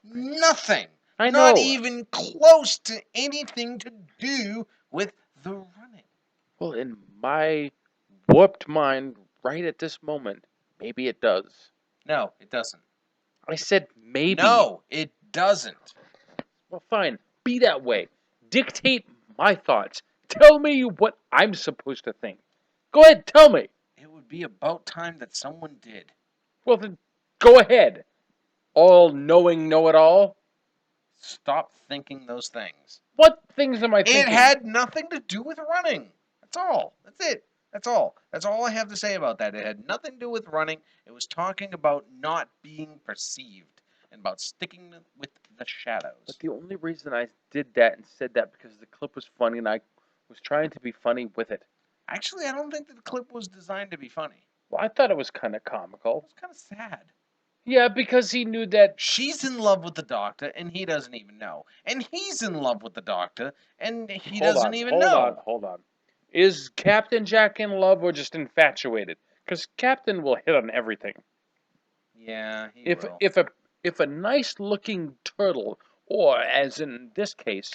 Nothing. I Not know. even close to anything to do with the running. Well, in my warped mind, right at this moment, maybe it does. No, it doesn't. I said maybe. No, it doesn't. Well, fine. Be that way. Dictate my thoughts. Tell me what I'm supposed to think. Go ahead, tell me. It would be about time that someone did. Well, then, go ahead. All-knowing know-it-all. Stop thinking those things. What things am I thinking? It had nothing to do with running. That's all. That's it. That's all. That's all I have to say about that. It had nothing to do with running. It was talking about not being perceived and about sticking with the shadows. But the only reason I did that and said that because the clip was funny and I was trying to be funny with it. Actually, I don't think that the clip was designed to be funny. Well, I thought it was kind of comical. It was kind of sad. Yeah, because he knew that she's in love with the doctor and he doesn't even know. And he's in love with the doctor and he doesn't even know. Hold on. Is Captain Jack in love or just infatuated? Because Captain will hit on everything. Yeah, he will. If a nice-looking turtle, or as in this case,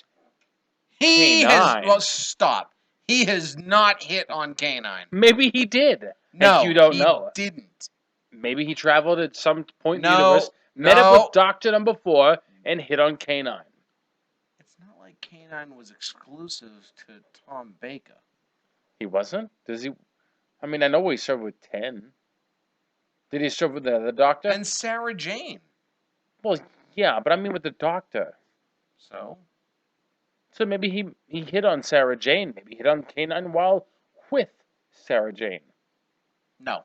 he K9, has. Well, stop. He has not hit on K9. Maybe he did. No, and you don't know. He didn't. Maybe he traveled at some point in the universe, met up with Doctor Number 4, and hit on K9. It's not like K9 was exclusive to Tom Baker. He wasn't? Does he? I mean, I know he served with 10. Did he serve with the Doctor? And Sarah Jane. Well, yeah, but I mean with the Doctor. So maybe he hit on Sarah Jane. Maybe he hit on K9 while with Sarah Jane. No.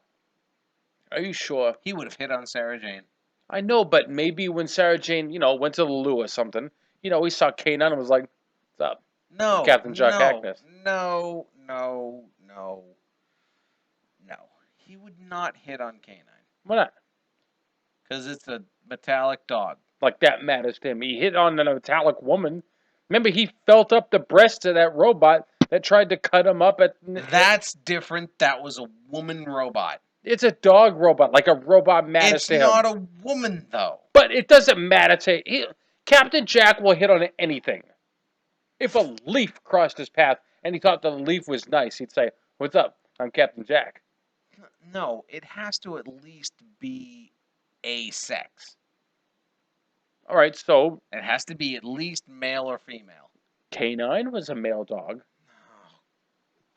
Are you sure? He would have hit on Sarah Jane. I know, but maybe when Sarah Jane, went to the loo or something, he saw K9 and was like, what's up? No. Captain Jack Harkness. No. He would not hit on K9. Why not? Because it's a metallic dog. Like that matters to him. He hit on a metallic woman. Remember, he felt up the breast of that robot that tried to cut him up at... That's different. That was a woman robot. It's a dog robot. Like a robot matters to him. It's not a woman, though. But it doesn't matter to him. Captain Jack will hit on anything. If a leaf crossed his path and he thought the leaf was nice, he'd say, what's up? I'm Captain Jack. No, it has to at least be a sex. All right, so... It has to be at least male or female. K9 was a male dog.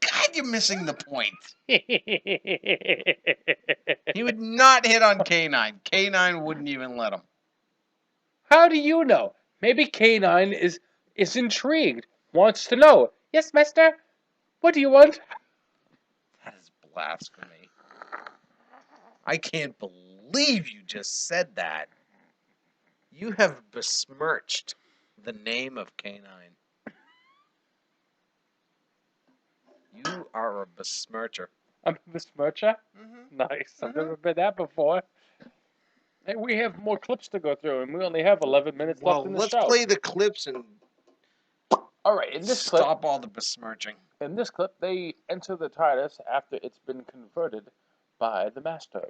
God, you're missing the point. He would not hit on K9. K9 wouldn't even let him. How do you know? Maybe K9 is intrigued, wants to know. Yes, master? What do you want? That is blasphemy. I can't believe you just said that. You have besmirched the name of K9. You are a besmircher. I'm a besmircher? Mm-hmm. Nice. I've never been that before. Hey, we have more clips to go through, and we only have 11 minutes left in the show. Let's play the clips and all right, in this clip, stop all the besmirching. In this clip, they enter the TARDIS after it's been converted by the Master.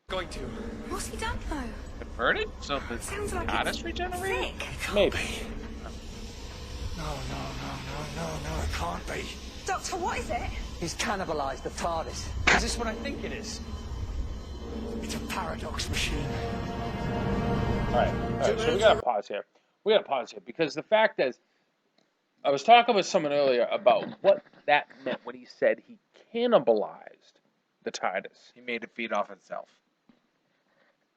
Going to. What's he done, though? Converted? So the Sounds like TARDIS regenerated? Maybe. No, it can't be. Doctor, what is it? He's cannibalized the TARDIS. Is this what I think it is? It's a paradox machine. All right, so we gotta pause here. Because the fact is, I was talking with someone earlier about what that meant when he said he cannibalized the TARDIS. He made it feed off itself.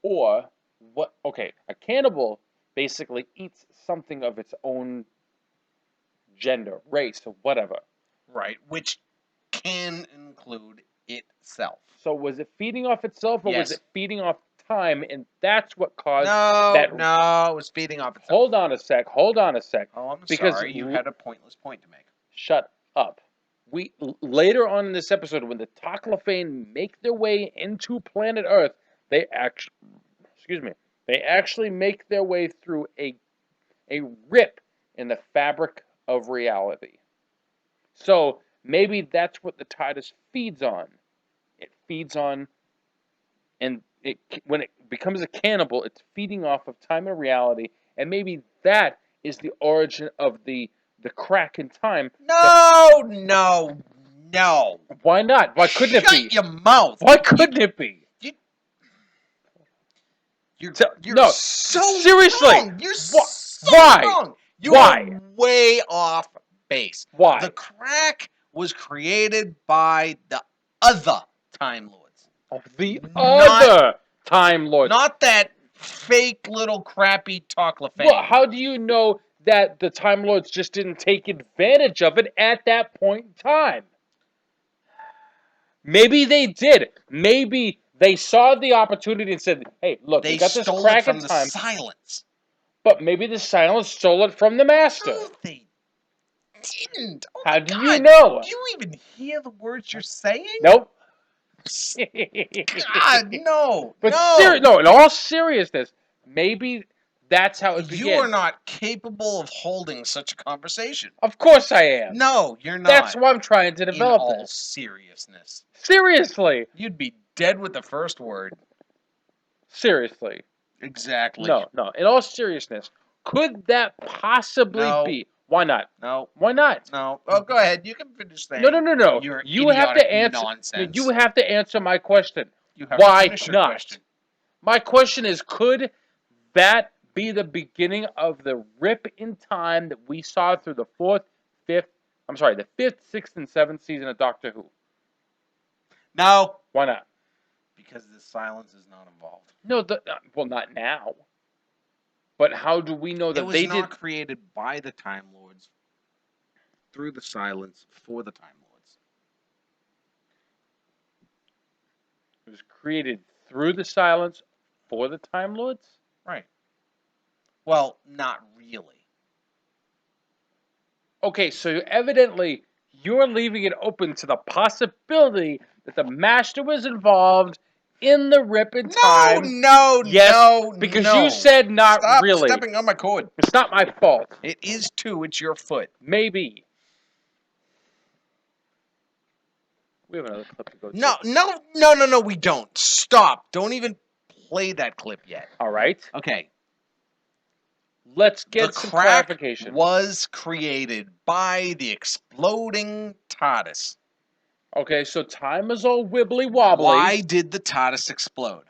Or what? Okay, a cannibal basically eats something of its own gender, race, or whatever. Right, which can include itself. So was it feeding off itself, or was Yes. it feeding off time, and that's what caused No, that? no, it was feeding off itself. Hold on a sec. Oh, I'm because sorry, you had a pointless point to make. Shut up. We later on in this episode, when the Toclafane make their way into planet Earth, they actually make their way through a rip in the fabric of reality. So maybe that's what the TARDIS feeds on. It feeds on, and when it becomes a cannibal, it's feeding off of time and reality, and maybe that is the origin of the crack in time. No. Why not? Why couldn't it be? Shut your mouth. Why couldn't it be? You're no, so seriously. wrong. You're so Why? wrong. You Why? are way off base. Why? The crack was created by the other Time Lords. The other Time Lords. Not that fake little crappy Toclafane. Well, how do you know that the Time Lords just didn't take advantage of it at that point in time? Maybe they did. Maybe they saw the opportunity and said, "Hey, look, we got this stole crack it from in the time." Silence. But maybe the Silence stole it from the Master. No, they didn't. Oh How my do God. you know? Do you even hear the words you're saying? Nope. God, no. But no. in all seriousness, maybe that's how it began. You are not capable of holding such a conversation. Of course I am. No, you're not. That's why I'm trying to develop In all this. seriousness. Seriously. You'd be dead with the first word. Seriously. Exactly. No. In all seriousness, could that possibly be? Why not? No. Why not? No. Oh, go ahead. You can finish saying. No. Your You have to answer. nonsense. You have to answer my question. You have Why to finish your not? question. My question is, could that be the beginning of the rip in time that we saw through the the fifth, sixth, and seventh season of Doctor Who? No. Why not? Because the Silence is not involved. No, well, not now. But how do we know that it was they not did? created by the Time Lords through the Silence for the Time Lords. It was created through the Silence for the Time Lords? Right. Well, not really. Okay, so evidently you're leaving it open to the possibility that the Master was involved in the rip in time. No, because you said not Stop really. stepping on my cord. It's not my fault. It is too. It's your foot. Maybe. We have another clip to go to. No, we don't. Stop. Don't even play that clip yet. All right. Okay. Let's get the some crack clarification. Was created by the exploding TARDIS. Okay, so time is all wibbly wobbly. Why did the TARDIS explode?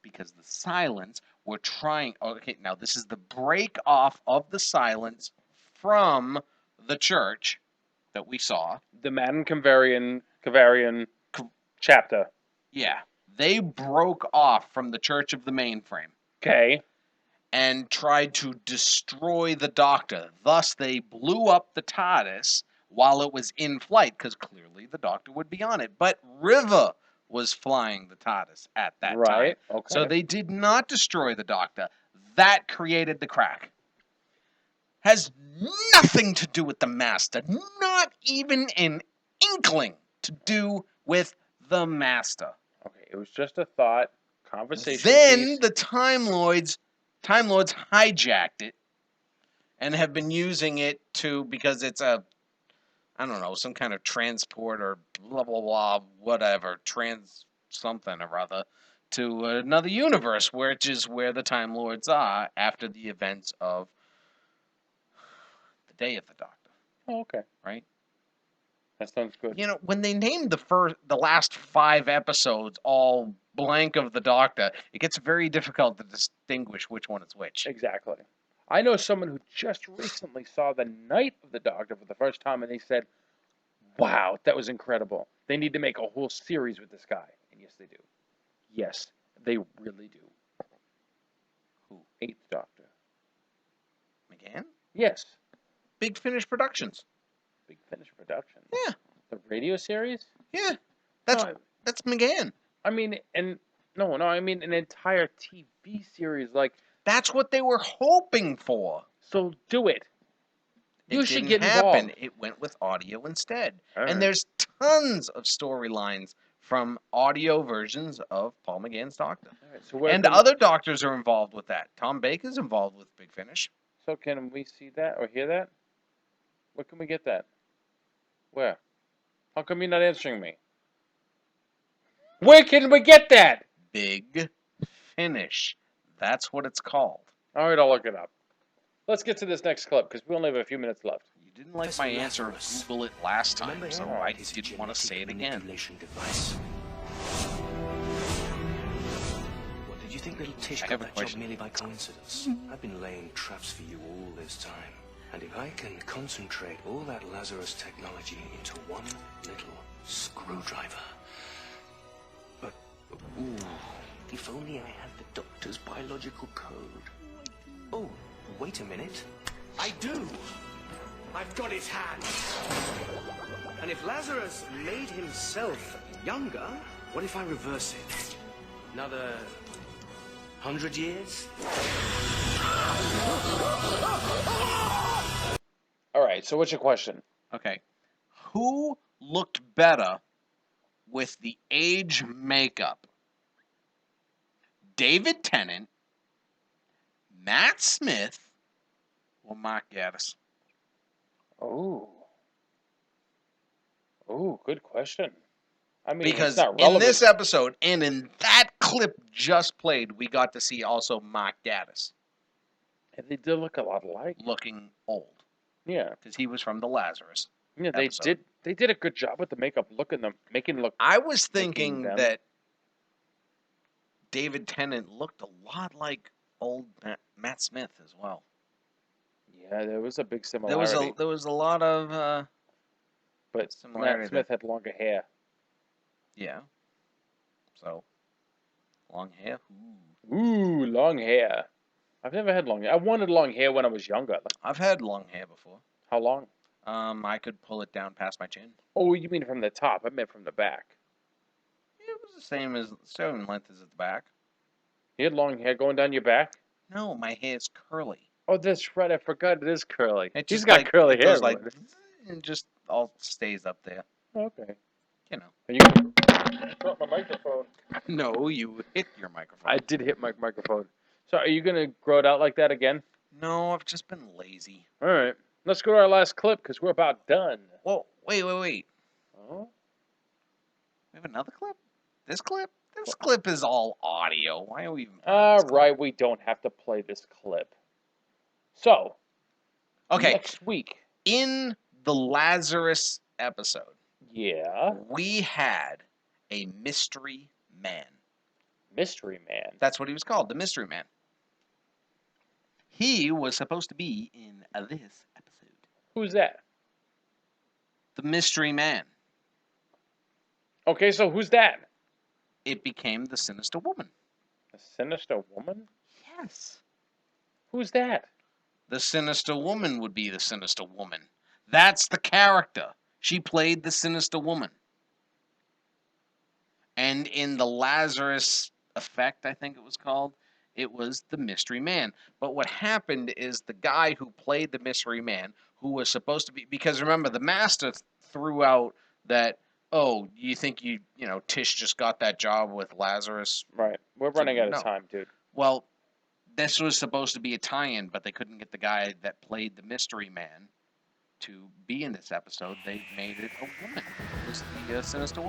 Because the Silence were trying... Okay, now this is the break off of the Silence from the church that we saw. The Madden Kavarian chapter. Yeah. They broke off from the Church of the Mainframe. Okay. And tried to destroy the Doctor. Thus, they blew up the TARDIS while it was in flight, because clearly the Doctor would be on it. But River was flying the TARDIS at that time. Okay. So they did not destroy the Doctor. That created the crack. Has nothing to do with the Master. Not even an inkling to do with the Master. Okay, it was just a thought, conversation Then piece. the Time Lords hijacked it and have been using it because it's some kind of transport or blah, blah, blah, whatever, something or other, to another universe, which is where the Time Lords are after the events of the Day of the Doctor. Oh, okay. Right? That sounds good. You know, when they named the last 5 episodes all blank of the Doctor, it gets very difficult to distinguish which one is which. Exactly. I know someone who just recently saw the Night of the Doctor for the first time, and they said, "Wow, that was incredible. They need to make a whole series with this guy." And yes, they do. Yes, they really do. Who? 8th Doctor. McGann? Yes. Big Finish Productions. Big Finish Productions. Yeah. The radio series? Yeah. That's McGann. I mean, I mean an entire TV series. Like, that's what they were hoping for. So do it. You should get happen. involved. It went with audio instead. All and right. there's tons of storylines from audio versions of Paul McGann's Doctor. All right, so and other doctors are involved with that. Tom Baker's involved with Big Finish. So can we see that or hear that? Where can we get that? Where? How come you're not answering me? Where can we get that? Big Finish. That's what it's called. All right, I'll look it up. Let's get to this next clip because we only have a few minutes left. You didn't like my answer of Google it last time, so I didn't want to say it again. Device. What did you think little Tish I got have a that question. job merely by coincidence? I've been laying traps for you all this time. And if I can concentrate all that Lazarus technology into one little screwdriver. But, ooh, if only I had the Doctor's biological code. Oh, wait a minute. I do. I've got his hand. And if Lazarus made himself younger, What if I reverse it? Another 100 years? All right, so what's your question? Okay. Who looked better with the age makeup? David Tennant, Matt Smith, or Mark Gatiss? Oh, good question. I mean, Because it's not in relevant. this episode and in that clip just played, we got to see also Mark Gatiss. And they did look a lot alike. Looking old. Yeah. Because he was from the Lazarus. Yeah, they episode. did a good job with the makeup, making look. I was thinking them. that David Tennant looked a lot like old Matt Smith as well. Yeah, there was a big similarity. There was a lot of but similarity Matt Smith had longer hair. Yeah. So long hair. Ooh, long hair. I've never had long hair. I wanted long hair when I was younger. I've had long hair before. How long? I could pull it down past my chin. Oh, you mean from the top? I meant from the back. It was the same length as at the back. You had long hair going down your back? No, my hair's curly. Oh, that's right. I forgot it is curly. It He's just got like, curly it hair. goes like, and just all stays up there. Okay. You know. Are you gonna drop my microphone? No, you hit your microphone. I did hit my microphone. So are you gonna grow it out like that again? No, I've just been lazy. All right. Let's go to our last clip because we're about done. Well, wait. Oh? We have another clip? This clip? This clip is all audio. Why are we even All right, we don't have to play this clip. So, okay, next week. In the Lazarus episode, yeah, we had a mystery man. Mystery man? That's what he was called, the mystery man. He was supposed to be in this episode. Who's that? The mystery man. Okay, so who's that? It became the Sinister Woman. The Sinister Woman? Yes. Who's that? The Sinister Woman would be the Sinister Woman. That's the character. She played the Sinister Woman. And in the Lazarus Effect, I think it was called, it was the Mystery Man. But what happened is the guy who played the Mystery Man, who was supposed to be, because remember, the Master threw out that, oh, you think Tish just got that job with Lazarus? Right. We're running out of time, dude. Well, this was supposed to be a tie-in, but they couldn't get the guy that played the Mystery Man to be in this episode. They made it a woman. It was the Sinister Woman.